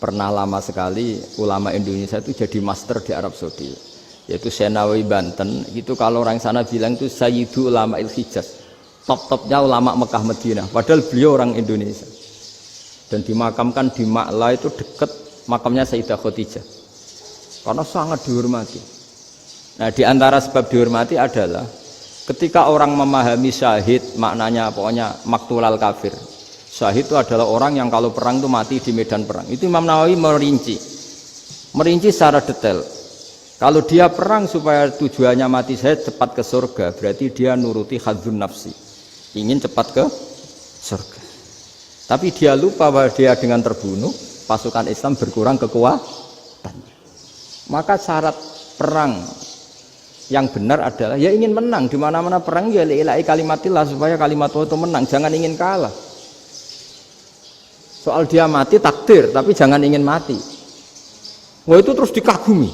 pernah lama sekali ulama Indonesia itu jadi master di Arab Saudi, yaitu Senawi Banten. Itu kalau orang sana bilang itu Sayyidu Ulama Il-Hijaz, top-topnya ulama Mekah Madinah, padahal beliau orang Indonesia dan dimakamkan di Ma'la, itu dekat makamnya Sayyidah Khadijah karena sangat dihormati. Nah, di antara sebab dihormati adalah ketika orang memahami syahid, maknanya pokoknya maktulal kafir. Syahid itu adalah orang yang kalau perang itu mati di medan perang. Itu Imam Nawawi merinci secara detail. Kalau dia perang supaya tujuannya mati syahid cepat ke surga, berarti dia nuruti hadzun nafsi, ingin cepat ke surga. Tapi dia lupa bahwa dia dengan terbunuh pasukan Islam berkurang kekuatannya. Maka syarat perang yang benar adalah ya ingin menang. Di mana-mana perang ya ilahi kalimatillah, supaya kalimat Allah itu menang, jangan ingin kalah. Soal dia mati takdir, tapi jangan ingin mati. Wah, itu terus dikagumi.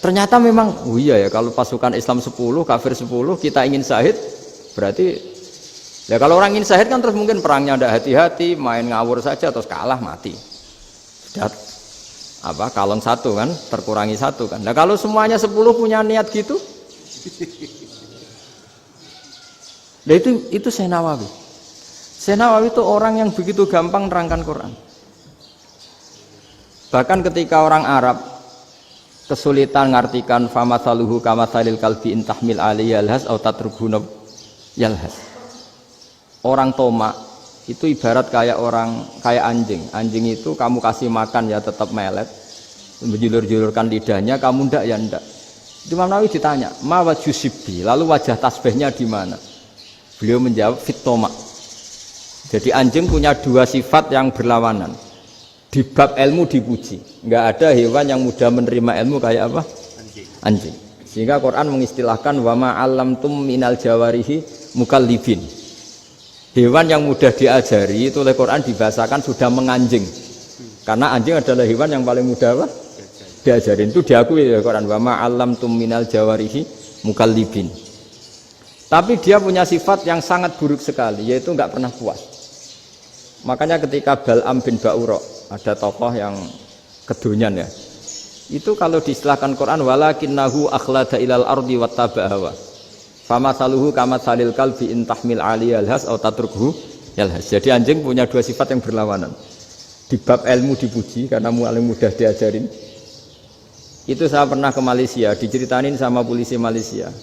Ternyata memang, oh iya ya, kalau pasukan Islam 10, kafir 10, kita ingin syahid, berarti ya kalau orang ingin syahid kan terus mungkin perangnya tidak hati-hati, main ngawur saja terus kalah mati. Sudah apa, kalon satu kan, terkurangi satu kan. Nah kalau semuanya 10 punya niat gitu, nah itu Senawawi. Senawawi itu orang yang begitu gampang nerangkan Quran. Bahkan ketika orang Arab kesulitan ngartikan famathaluhu kamathalil kalbi in tahmil alaihi yalhas aw tatrukhu yalhas. Orang Tomak itu ibarat kayak anjing. Anjing itu kamu kasih makan ya tetap melet, menjulur-julurkan lidahnya, kamu ndak ya ndak. Imam Nawawi ditanya, "Ma wajusibbi?" Lalu wajah tasbihnya di mana? Beliau menjawab, "Fit Tomak." Jadi anjing punya dua sifat yang berlawanan. Di bab ilmu dipuji, nggak ada hewan yang mudah menerima ilmu kayak apa? Anjing. Sehingga Quran mengistilahkan wa ma 'allamtum minal jawarihi mukallibin. Hewan yang mudah diajari itu oleh Quran dibahasakan sudah menganjing. Karena anjing adalah hewan yang paling mudah apa? Diajarin. Itu diakui oleh Quran wa ma 'allamtum minal jawarihi mukallibin. Tapi dia punya sifat yang sangat buruk sekali, yaitu nggak pernah puas. Makanya ketika Bal'am bin Ba'ura, ada tokoh yang kedonyan ya, itu kalau diistilahkan Quran walakinnahu akhlada ilal ardi wattaba'a hawa famathaluhu kamathalil kalbi in tahmil alaihi yalhas aw tatrukhu yalhas. Jadi anjing punya dua sifat yang berlawanan. Di bab ilmu dipuji karena paling mudah diajarin. Itu saya pernah ke Malaysia, diceritain sama polisi Malaysia.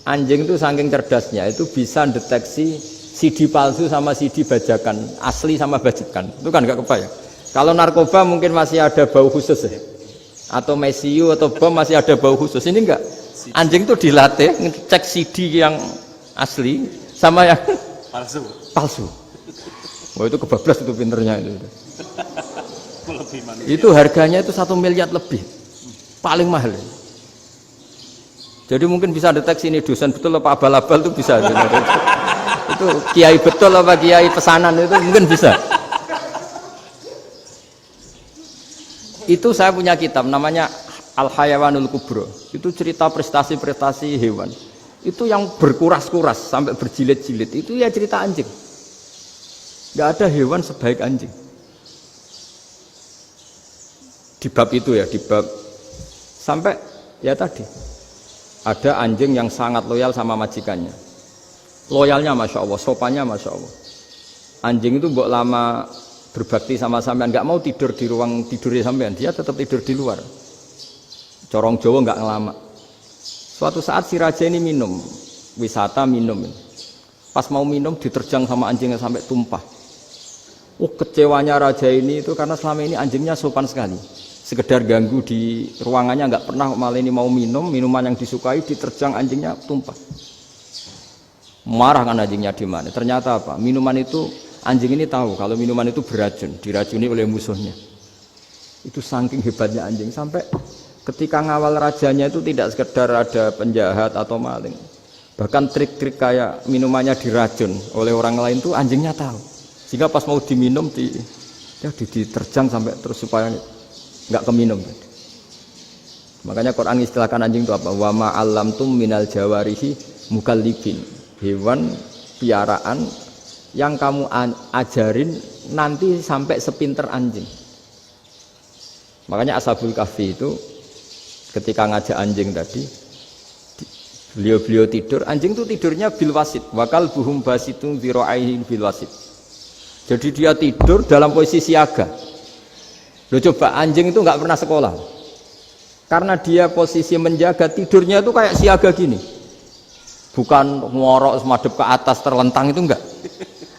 Anjing itu saking cerdasnya itu bisa deteksi CD palsu sama CD bajakan, asli sama bajakan. Itu kan nggak kebayang. Kalau narkoba mungkin masih ada bau khusus ya, atau mesiu atau bom masih ada bau khusus. Ini enggak. Anjing itu dilatih ngecek CD yang asli sama yang palsu. Oh itu kebablas itu pinternya itu. Itu harganya itu 1 miliar lebih, paling mahal. Jadi mungkin bisa deteksi ini dosen betul apa abal-abal itu bisa. Itu kiai betul apa kiai pesanan itu mungkin bisa. Itu saya punya kitab namanya Al-Hayawanul Kubro. Itu cerita prestasi-prestasi hewan. Itu yang berkuras-kuras sampai berjilid-jilid. Itu ya cerita anjing. Nggak ada hewan sebaik anjing. Di bab itu ya, di bab sampai ya tadi ada anjing yang sangat loyal sama majikannya. Loyalnya Masya Allah, sopannya Masya Allah. Anjing itu mbok lama berbakti sama sampean, nggak mau tidur di ruang tidurnya sampean, dia tetap tidur di luar. Corong Jawa nggak ngelama. Suatu saat si raja ini minum, wisata minum. Pas mau minum diterjang sama anjingnya sampai tumpah. Kecewanya raja ini itu karena selama ini anjingnya sopan sekali. Sekedar ganggu di ruangannya nggak pernah, malah ini mau minum, minuman yang disukai diterjang anjingnya tumpah. Marah kan anjingnya di mana? Ternyata apa? Minuman itu anjing ini tahu kalau minuman itu beracun, diracuni oleh musuhnya. Itu saking hebatnya anjing sampai ketika ngawal rajanya itu tidak sekedar ada penjahat atau maling. Bahkan trik-trik kayak minumannya diracun oleh orang lain itu anjingnya tahu. Sehingga pas mau diminum diterjang sampai terus supaya nggak keminum. Makanya Quran istilahkan anjing itu apa? Wa ma 'allamtum minal jawarihi mukallibin. Hewan piaraan yang kamu ajarin nanti sampai sepinter anjing. Makanya Ashabul Kahfi itu ketika ngajak anjing tadi, beliau tidur, anjing itu tidurnya bil wasit, wakal buhum basitun dzira'aihi bil wasit. Jadi dia tidur dalam posisi siaga. Loh coba anjing itu nggak pernah sekolah, karena dia posisi menjaga, tidurnya itu kayak siaga gini, bukan ngorok semadep ke atas terlentang, itu enggak.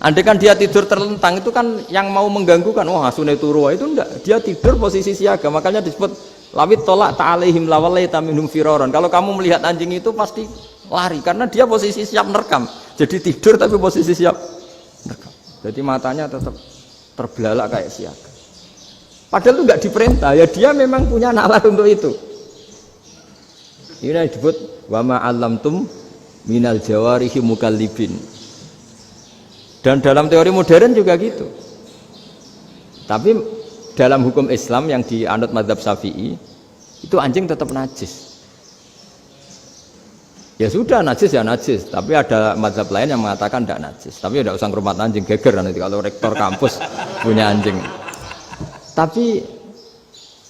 Andai kan dia tidur terlentang itu kan yang mau mengganggu kan, wah asune turu, itu enggak. Dia tidur posisi siaga, makanya disebut lawit tolak ta'alaihim lawalaita minhum firaron. Kalau kamu melihat anjing itu pasti lari karena dia posisi siap merekam. Jadi tidur tapi posisi siap merekam. Jadi matanya tetap terbelalak kayak siaga. Padahal itu enggak diperintah, ya dia memang punya nalar untuk itu. Ini disebut wa ma 'allamtum minal jawarihi mukallibin. Dan dalam teori modern juga gitu. Tapi dalam hukum Islam yang dianut mazhab Syafi'i itu anjing tetap najis. Ya sudah najis ya najis, tapi ada mazhab lain yang mengatakan tidak najis. Tapi tidak usah ngurmat anjing, geger nanti kalau rektor kampus punya anjing. Tapi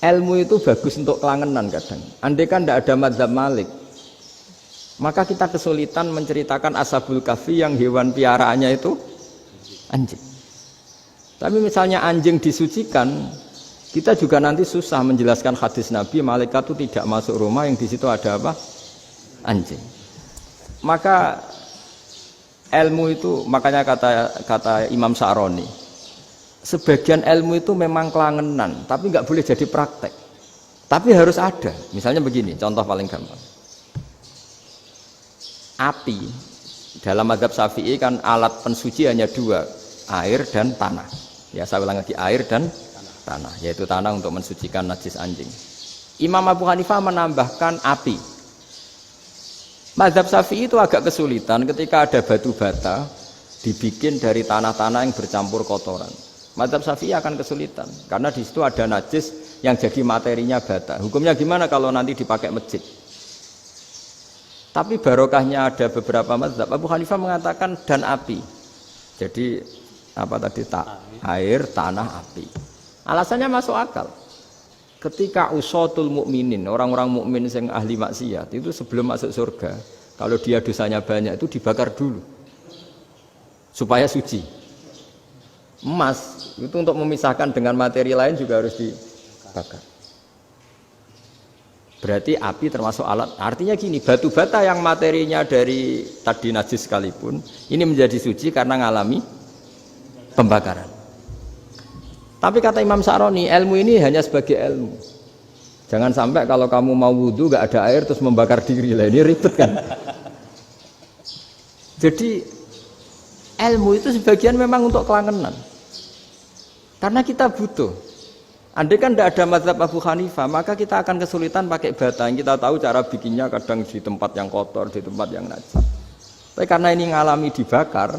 ilmu itu bagus untuk kelangenan kadang. Andai kan tidak ada mazhab Malik, maka kita kesulitan menceritakan Ashabul Kahfi yang hewan piaraannya itu anjing. Tapi misalnya anjing disucikan, kita juga nanti susah menjelaskan hadis Nabi malaikat itu tidak masuk rumah yang di situ ada apa? Anjing. Maka ilmu itu, makanya kata Imam Sa'roni, sebagian ilmu itu memang kelangenan, tapi nggak boleh jadi praktek. Tapi harus ada. Misalnya begini, contoh paling gampang. Api dalam mazhab Syafi'i kan alat pensuci hanya dua, air dan tanah. Ya saya ulang lagi, air dan tanah, yaitu tanah untuk mensucikan najis anjing. Imam Abu Hanifah menambahkan api. Mazhab Syafi'i itu agak kesulitan ketika ada batu bata dibikin dari tanah-tanah yang bercampur kotoran. Mazhab Syafi'i akan kesulitan karena di situ ada najis yang jadi materinya bata. Hukumnya gimana kalau nanti dipakai masjid? Tapi barokahnya ada beberapa mazhab. Abu Hanifah mengatakan dan api. Jadi apa tadi air, tanah, api. Alasannya masuk akal. Ketika usatul mukminin, orang-orang mukmin yang ahli maksiat itu sebelum masuk surga, kalau dia dosanya banyak itu dibakar dulu supaya suci. Emas itu untuk memisahkan dengan materi lain juga harus dibakar. Berarti api termasuk alat. Artinya gini, batu bata yang materinya dari tadi najis sekalipun, ini menjadi suci karena ngalami pembakaran. Tapi kata Imam Sa'roni, ilmu ini hanya sebagai ilmu. Jangan sampai kalau kamu mau wudu gak ada air terus membakar diri lah, ini ribet kan. Jadi ilmu itu sebagian memang untuk kelangenan. Karena kita butuh. Andai kan tidak ada mazhab Abu Hanifah, maka kita akan kesulitan pakai bata. Yang kita tahu cara bikinnya kadang di tempat yang kotor, di tempat yang najis. Tapi karena ini ngalami dibakar,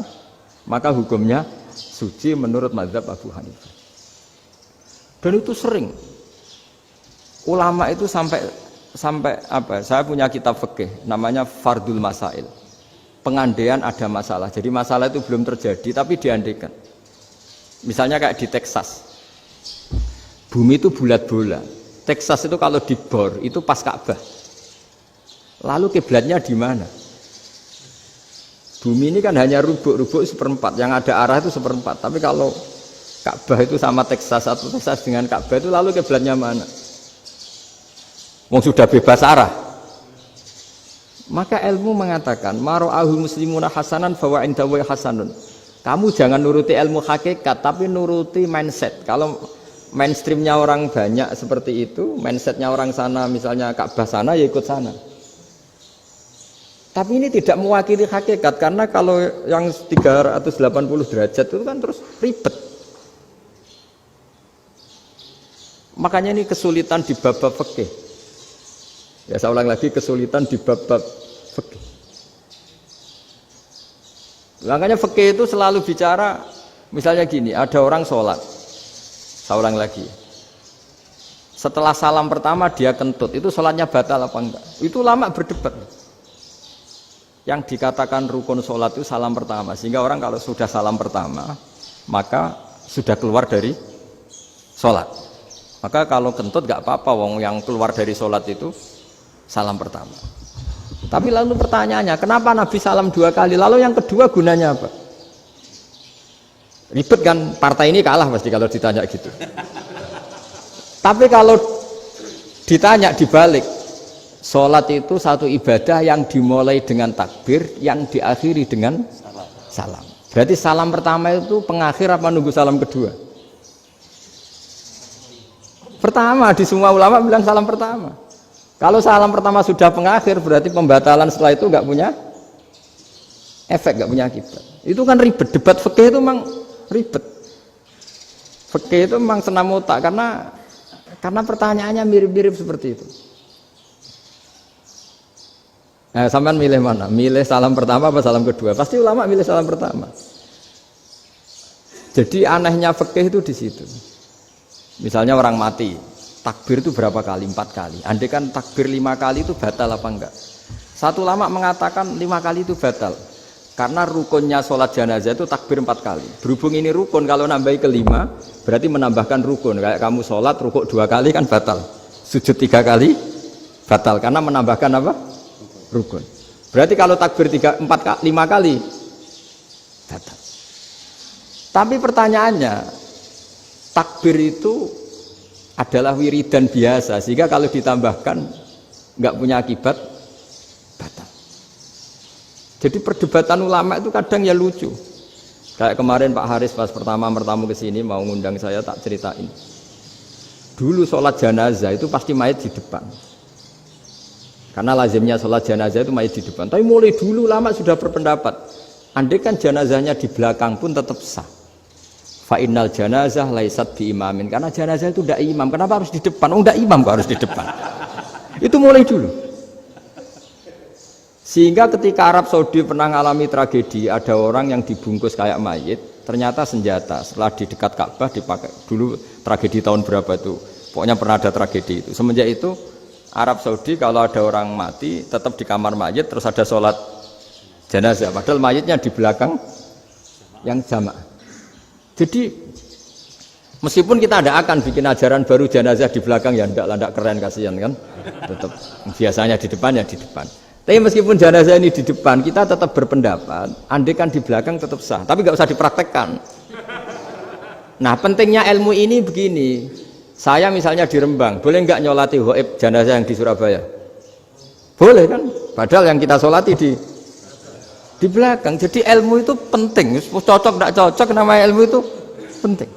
maka hukumnya suci menurut mazhab Abu Hanifah. Dan itu sering. Ulama itu sampai apa? Saya punya kitab fikih namanya Fardul Masail. Pengandaian ada masalah. Jadi masalah itu belum terjadi tapi diandaikan. Misalnya kayak di Texas. Bumi itu bulat bola. Texas itu kalau dibor itu pas Ka'bah. Lalu kiblatnya di mana? Bumi ini kan hanya rubuk-rubuk seperempat, yang ada arah itu seperempat. Tapi kalau Ka'bah itu sama Texas atau Texas dengan Ka'bah itu lalu kiblatnya mana? Wong sudah bebas arah. Maka ilmu mengatakan mara'ahul muslimuna hasanan fawa indahu hasanun. Kamu jangan nuruti ilmu hakikat tapi nuruti mindset. Kalau mainstreamnya orang banyak seperti itu, mindsetnya orang sana misalnya Ka'bah sana ya ikut sana. Tapi ini tidak mewakili hakikat karena kalau yang 380 derajat itu kan terus ribet. Makanya ini kesulitan di bab-bab fikih. Ya saya ulang lagi, kesulitan di bab-bab fikih. Makanya fikih itu selalu bicara misalnya gini, ada orang sholat. Saya ulang lagi. Setelah salam pertama dia kentut, itu sholatnya batal apa enggak? Itu lama berdebat. Yang dikatakan rukun sholat itu salam pertama, sehingga orang kalau sudah salam pertama maka sudah keluar dari sholat. Maka kalau kentut gak apa-apa, wong yang keluar dari sholat itu salam pertama. Tapi lalu pertanyaannya, kenapa Nabi salam 2 kali? Lalu yang kedua gunanya apa? Ribet kan, partai ini kalah pasti kalau ditanya gitu. Tapi kalau ditanya dibalik, sholat itu satu ibadah yang dimulai dengan takbir, yang diakhiri dengan salam. Berarti salam pertama itu pengakhir apa nunggu salam kedua? Pertama, di semua ulama bilang salam pertama. Kalau salam pertama sudah pengakhir, berarti pembatalan setelah itu nggak punya efek, nggak punya akibat. Itu kan ribet. Debat fikih itu memang ribet. Fikih itu memang senam otak karena pertanyaannya mirip-mirip seperti itu. Nah, sampean milih mana? Milih salam pertama apa salam kedua? Pasti ulama milih salam pertama. Jadi anehnya fikih itu di situ. Misalnya orang mati, takbir itu berapa kali? 4 kali. Andai kan takbir 5 kali itu batal apa enggak? Satu ulama mengatakan 5 kali itu batal. Karena rukunnya sholat jenazah itu takbir 4 kali. Berhubung ini rukun, kalau nambahi ke 5, berarti menambahkan rukun. Kayak kamu sholat, rukuk 2 kali kan batal. Sujud 3 kali, batal. Karena menambahkan apa? Rukun. Berarti kalau takbir 5 kali, batal. Tapi pertanyaannya, takbir itu adalah wiridan biasa, sehingga kalau ditambahkan nggak punya akibat, batal. Jadi perdebatan ulama itu kadang ya lucu. Kayak kemarin Pak Haris pas pertama bertamu ke sini mau ngundang saya, tak ceritain. Dulu sholat jenazah itu pasti mayat di depan. Karena lazimnya sholat jenazah itu mayat di depan. Tapi mulai dulu ulama sudah berpendapat, andai kan jenazahnya di belakang pun tetap sah. Fa innal janazah laisat bi imamin, karena jenazah itu tidak imam. Kenapa harus di depan? Oh, tidak imam kok harus di depan. Itu mulai dulu. Sehingga ketika Arab Saudi pernah mengalami tragedi, ada orang yang dibungkus kayak mayit, ternyata senjata. Setelah di dekat Ka'bah dipakai. Dulu tragedi tahun berapa itu? Pokoknya pernah ada tragedi itu. Semenjak itu Arab Saudi kalau ada orang mati tetap di kamar mayit, terus ada sholat jenazah. Padahal mayitnya di belakang yang jamaah. Jadi meskipun kita tidak akan bikin ajaran baru jenazah di belakang, ya tidak keren, kasihan kan. Tetap biasanya di depan ya di depan. Tapi meskipun jenazah ini di depan, kita tetap berpendapat andai kan di belakang tetap sah, tapi nggak usah dipraktekkan. Nah, pentingnya ilmu ini begini. Saya misalnya di Rembang, boleh nggak nyolati ghaib jenazah yang di Surabaya? Boleh kan? Padahal yang kita solati di belakang. Jadi ilmu itu penting. Cocok tidak cocok, namanya ilmu itu penting.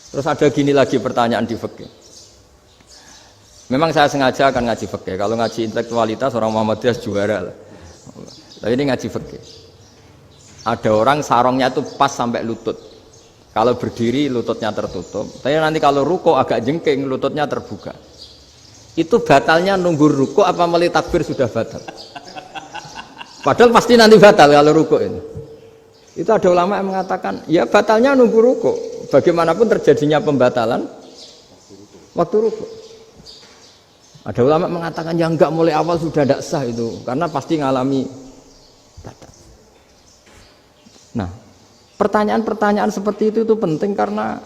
Terus ada gini lagi pertanyaan di fikih. Memang saya sengaja akan ngaji fikih. Kalau ngaji intelektualitas orang Muhammadiyah juara lah. Tapi ini ngaji fikih. Ada orang sarongnya itu pas sampai lutut. Kalau berdiri lututnya tertutup. Tapi nanti kalau ruko agak jengking lututnya terbuka. Itu batalnya nunggu ruko apa mulai takbir sudah batal? Padahal pasti nanti batal kalau ruko ini. Itu ada ulama yang mengatakan, ya batalnya nunggu ruko. Bagaimanapun terjadinya pembatalan waktu ruko. Ada ulama mengatakan ya enggak, mulai awal sudah tidak sah itu, karena pasti ngalami batal. Nah, pertanyaan-pertanyaan seperti itu penting karena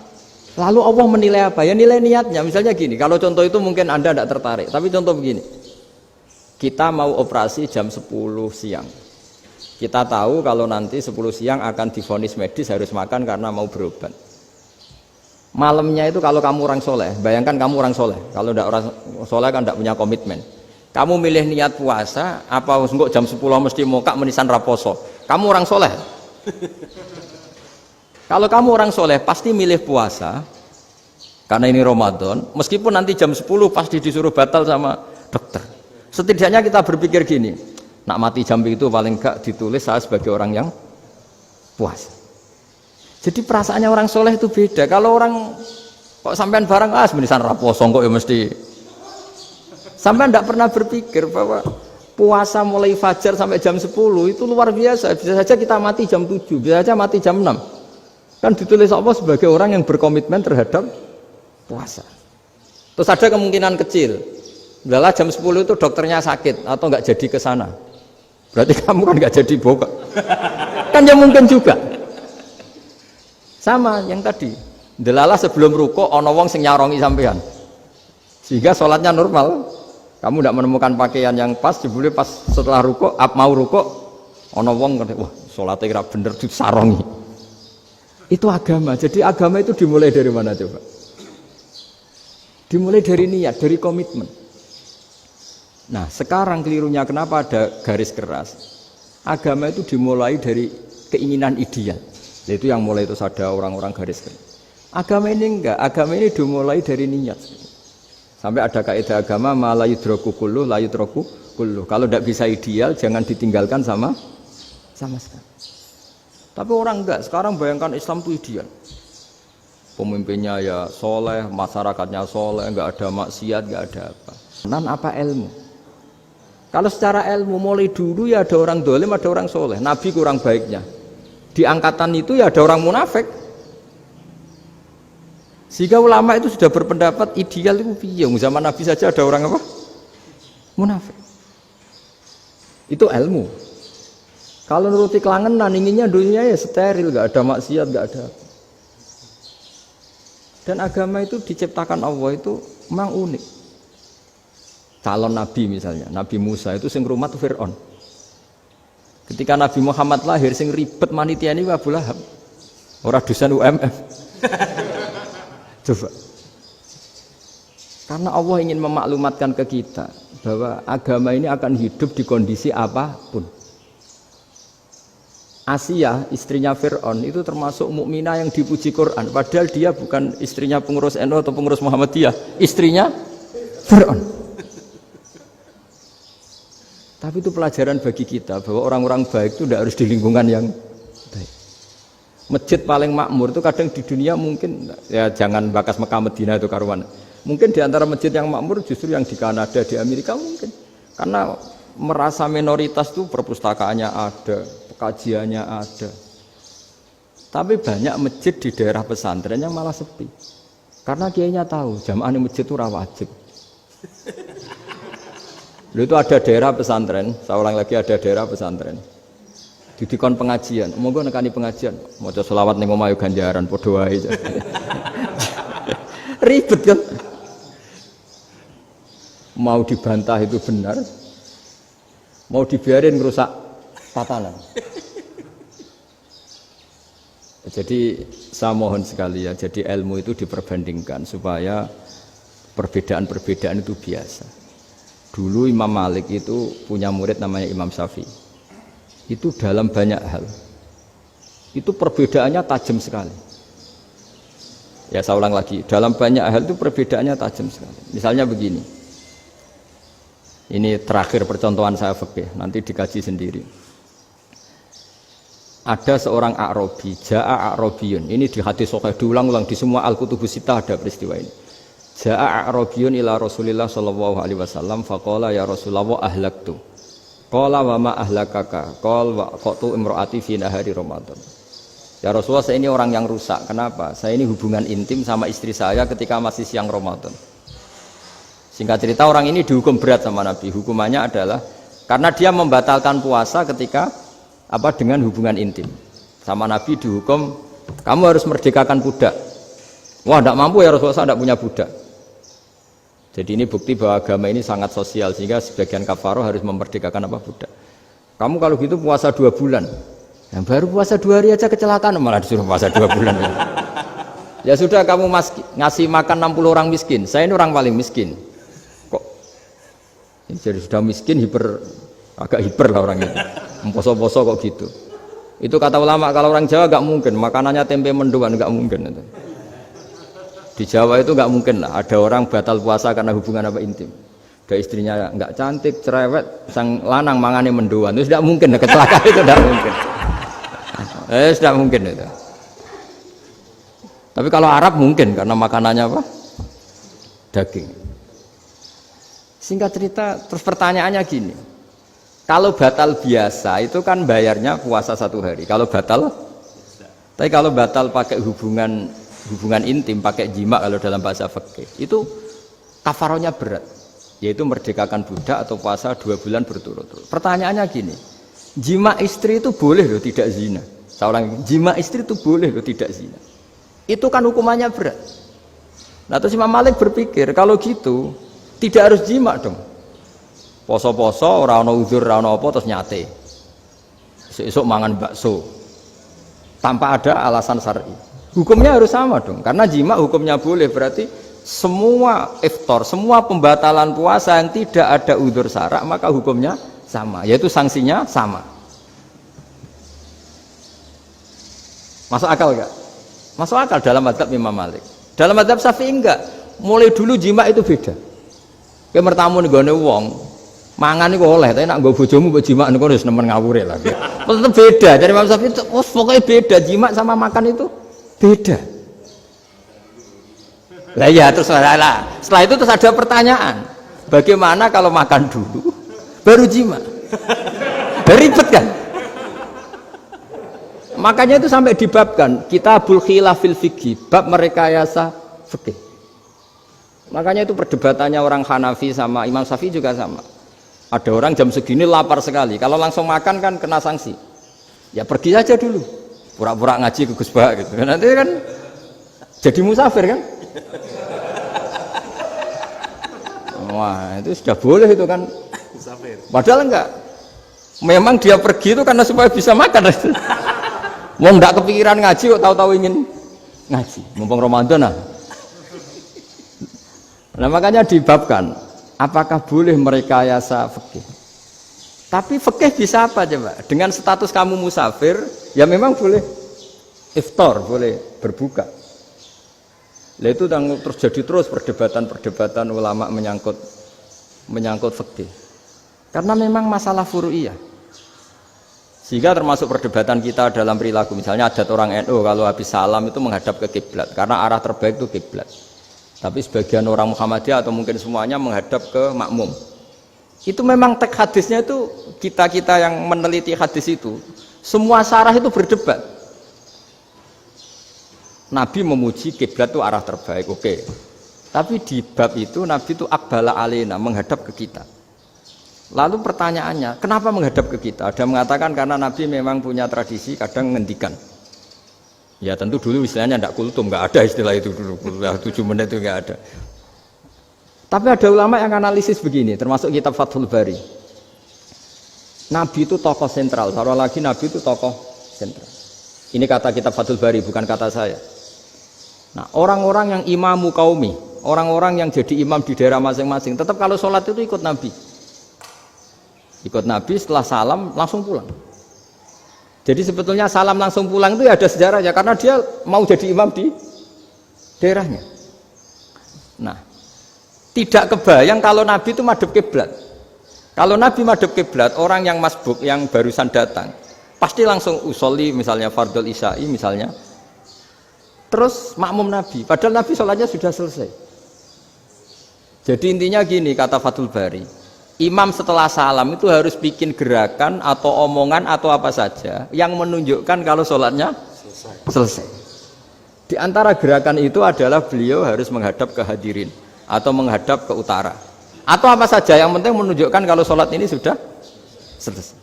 lalu Allah menilai apa? Ya nilai niatnya. Misalnya gini, kalau contoh itu mungkin Anda tidak tertarik, tapi contoh begini. Kita mau operasi jam 10 siang. Kita tahu kalau nanti 10 siang akan divonis medis harus makan karena mau berobat. Malamnya itu kalau kamu orang soleh, bayangkan kamu orang soleh. Kalau tidak orang soleh kan tidak punya komitmen. Kamu milih niat puasa, apa enggak jam 10 mesti mokak menisan raposo. Kamu orang soleh. Kalau kamu orang soleh pasti milih puasa, karena ini Ramadan. Meskipun nanti jam 10 pasti disuruh batal sama dokter. Setidaknya kita berpikir gini, nak mati jam itu paling enggak ditulis saya sebagai orang yang puasa. Jadi perasaannya orang soleh itu beda. Kalau orang kok sampean barang menisan raposo kok ya mesti. Sampean tidak pernah berpikir bahwa puasa mulai fajar sampai jam 10 itu luar biasa. Bisa saja kita mati jam 7, bisa saja mati jam 6. Kan ditulis Allah sebagai orang yang berkomitmen terhadap puasa. Terus ada kemungkinan kecil, udahlah jam 10 itu dokternya sakit atau nggak jadi ke sana. Berarti kamu kan nggak jadi buka. Kan ya mungkin juga. Sama yang tadi. Delalah sebelum ruko ana wong sing nyarongi sampean. Sehingga sholatnya normal. Kamu tidak menemukan pakaian yang pas, jebule pas setelah ruko, mau ruko, ana wong wah sholatnya kira bener disarongi. Itu agama. Jadi agama itu dimulai dari mana coba? Dimulai dari niat, dari komitmen. Nah, sekarang kelirunya kenapa ada garis keras? Agama itu dimulai dari keinginan ideal. Yaitu yang mulai itu ada orang-orang garis keras. Agama ini enggak, agama ini dimulai dari niat. Sampai ada kaidah agama la yudraku kullu la yudraku kullu. Kalau tidak bisa ideal jangan ditinggalkan sama sekali. Tapi orang enggak, sekarang bayangkan Islam itu ideal. Pemimpinnya ya soleh, masyarakatnya soleh, enggak ada maksiat, enggak ada apa. Nan apa ilmu? Kalau secara ilmu mulai dulu ya ada orang dolim, ada orang soleh. Nabi kurang baiknya. Di angkatan itu ya ada orang munafik. Sehingga ulama itu sudah berpendapat ideal itu piye? Zaman Nabi saja ada orang apa? Munafik. Itu ilmu. Kalau nuruti kelangenan inginnya dunia ya steril, enggak ada maksiat, enggak ada. Dan agama itu diciptakan Allah itu memang unik. Calon Nabi misalnya, Nabi Musa itu sing rumat Fir'aun. Ketika Nabi Muhammad lahir sing ribet manitia ini Abu Lahab. Orang dosen UMF. Coba. Karena Allah ingin memaklumatkan ke kita bahwa agama ini akan hidup di kondisi apapun. Asia, istrinya Fir'aun itu termasuk mukminah yang dipuji Quran. Padahal dia bukan istrinya pengurus NU atau pengurus Muhammadiyah, istrinya Fir'aun. Tapi itu pelajaran bagi kita bahwa orang-orang baik itu tidak harus di lingkungan yang baik. Masjid paling makmur itu kadang di dunia mungkin ya jangan bakas Mekah Madinah itu karuan. Mungkin di antara masjid yang makmur justru yang di Kanada, di Amerika mungkin. Karena merasa minoritas itu perpustakaannya ada, kajiannya ada. Tapi banyak masjid di daerah pesantrennya malah sepi. Karena kiainya tahu jamaah di masjid itu wajib. Lalu itu ada daerah pesantren, saya ulang lagi ada daerah pesantren. Didikon pengajian, monggo nekani pengajian, maca selawat ning omahe ganjaran padha wae. Ribet kan? Mau dibantah itu benar. Mau dibiarin ngerusak tatanan. Jadi saya mohon sekali ya, jadi ilmu itu diperbandingkan supaya perbedaan-perbedaan itu biasa. Dulu Imam Malik itu punya murid namanya Imam Syafi'i. Itu dalam banyak hal. Itu perbedaannya tajam sekali. Ya saya ulang lagi, dalam banyak hal itu perbedaannya tajam sekali. Misalnya begini. Ini terakhir percontohan saya fikih, nanti dikaji sendiri. Ada seorang A'rabi, Ja'a A'rabiyun. Ini di hadis sahih diulang-ulang di semua Al-Kutubus Sittah ada peristiwa ini. Ja'a A'rabiyun ila Rasulillah sallallahu alaihi wasallam faqala ya Rasulullah ahlaktu. Qala wa ma ahlakaka? Qala wa qatu imraati fi nahari Ramadan. Ya Rasulullah, saya ini orang yang rusak. Kenapa? Saya ini hubungan intim sama istri saya ketika masih siang Ramadan. Singkat cerita orang ini dihukum berat sama Nabi. Hukumannya adalah karena dia membatalkan puasa ketika dengan hubungan intim. Sama Nabi dihukum, kamu harus merdekakan budak. Wah, tidak mampu ya Rasulullah, saya tidak punya budak. Jadi ini bukti bahwa agama ini sangat sosial sehingga sebagian kafaroh harus memerdekakan budak. Kamu kalau gitu puasa 2 bulan. Yang baru puasa 2 hari aja kecelakaan malah disuruh puasa 2 bulan. Ya sudah kamu ngasih makan 60 orang miskin. Saya ini orang paling miskin. Kok ini jadi sudah miskin agak hiper lah orang itu. Poso-poso kok gitu. Itu kata ulama kalau orang Jawa nggak mungkin makanannya tempe mendoan nggak mungkin itu. Di Jawa itu nggak mungkin lah ada orang batal puasa karena hubungan intim. Ada istrinya nggak cantik, cerewet, sang lanang mangane mendoan itu tidak mungkin, kecelakaan itu tidak mungkin. Tidak mungkin itu. Tapi kalau Arab mungkin karena makanannya daging. Singkat cerita, terus pertanyaannya gini. Kalau batal biasa itu kan bayarnya puasa 1 hari. Kalau batal, tapi kalau batal pakai hubungan intim, pakai jima kalau dalam bahasa fikih itu kafarohnya berat, yaitu merdekakan budak atau puasa 2 bulan berturut-turut. Pertanyaannya gini, jima istri itu boleh loh tidak zina. Seorang jima istri itu boleh loh tidak zina. Itu kan hukumannya berat. Nah terus Imam Malik berpikir kalau gitu tidak harus jima dong. Poso-poso ora ana uzur ora ana apa terus nyate. Esuk mangan bakso tanpa ada alasan syar'i. Hukumnya harus sama dong. Karena jima hukumnya boleh, berarti semua iftar, semua pembatalan puasa yang tidak ada uzur syara' maka hukumnya sama, yaitu sanksinya sama. Masuk akal enggak? Masuk akal dalam mazhab Imam Malik. Dalam mazhab Syafi'i enggak. Mulai dulu jima itu beda. Kayak mertamu nih gone wong, mangan iku oleh, tapi nak nggo bojomu mbok jima niku wis nemen ngawure lah. Tetep beda. Dari Imam Syafi'i itu pokoknya beda, jima sama makan itu beda. Lah ya terus setelah itu terus ada pertanyaan. Bagaimana kalau makan dulu baru jima? Ribet kan? Makanya itu sampai dibabkan Kitabul Khilafil Fiqhi, bab merekayasa fikih. Makanya itu perdebatannya orang Hanafi sama Imam Syafi'i juga sama. Ada orang jam segini lapar sekali, kalau langsung makan kan kena sanksi. Ya pergi aja dulu, pura-pura ngaji ke Gus Bah gitu. Nanti kan jadi musafir kan? Wah itu sudah boleh itu kan? Padahal enggak. Memang dia pergi itu karena supaya bisa makan. Mau nggak kepikiran ngaji kok tahu-tahu ingin ngaji, mumpung Ramadan nah. Nah makanya dibabkan, apakah boleh merekayasa fikih? Tapi fikih bisa apa coba? Dengan status kamu musafir, ya memang boleh iftar, boleh berbuka. Nah itu terjadi terus perdebatan ulama menyangkut fikih. Karena memang masalah furu'iyah. Sehingga termasuk perdebatan kita dalam perilaku, misalnya adat orang NU kalau habis salam itu menghadap ke kiblat karena arah terbaik itu kiblat. Tapi sebagian orang Muhammadiyah atau mungkin semuanya menghadap ke makmum. Itu memang teks hadisnya itu kita yang meneliti hadis itu semua syarah itu berdebat. Nabi memuji kiblat itu arah terbaik, oke. Tapi di bab itu Nabi itu aqbala alaina, menghadap ke kita. Lalu pertanyaannya, kenapa menghadap ke kita? Ada mengatakan karena Nabi memang punya tradisi kadang ngendikan. Ya tentu dulu istilahnya tidak kultum, nggak ada istilah itu dulu. 7 menit itu nggak ada. Tapi ada ulama yang analisis begini, termasuk kitab Fathul Bari. Nabi itu tokoh sentral, taruh lagi Nabi itu tokoh sentral. Ini kata kitab Fathul Bari, bukan kata saya. Nah orang-orang yang imamu kaumi, orang-orang yang jadi imam di daerah masing-masing, tetap kalau sholat itu ikut Nabi. Ikut Nabi setelah salam langsung pulang. Jadi sebetulnya salam langsung pulang itu ya ada sejarahnya karena dia mau jadi imam di daerahnya. Nah, tidak kebayang kalau Nabi itu madhep kiblat. Kalau Nabi madhep kiblat, orang yang masbuk yang barusan datang pasti langsung usolli misalnya fardhu isya'i misalnya. Terus makmum Nabi, padahal Nabi sholatnya sudah selesai. Jadi intinya gini kata Fathul Bari. Imam setelah salam itu harus bikin gerakan atau omongan atau apa saja yang menunjukkan kalau sholatnya selesai. Di antara gerakan itu adalah beliau harus menghadap ke hadirin atau menghadap ke utara atau apa saja yang penting menunjukkan kalau sholat ini sudah selesai.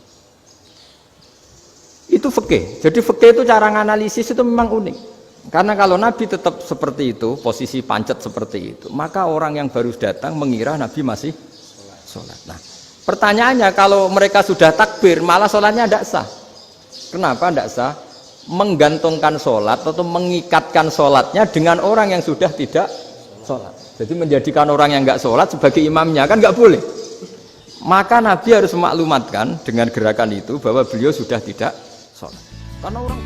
Itu fikih. Jadi fikih itu cara menganalisis itu memang unik. Karena kalau Nabi tetap seperti itu, posisi pancet seperti itu, maka orang yang baru datang mengira Nabi masih sholat. Nah, pertanyaannya kalau mereka sudah takbir, malah sholatnya tidak sah. Kenapa tidak sah? Menggantungkan sholat atau mengikatkan sholatnya dengan orang yang sudah tidak sholat. Jadi menjadikan orang yang nggak sholat sebagai imamnya kan nggak boleh. Maka Nabi harus memaklumatkan dengan gerakan itu bahwa beliau sudah tidak sholat. Karena orang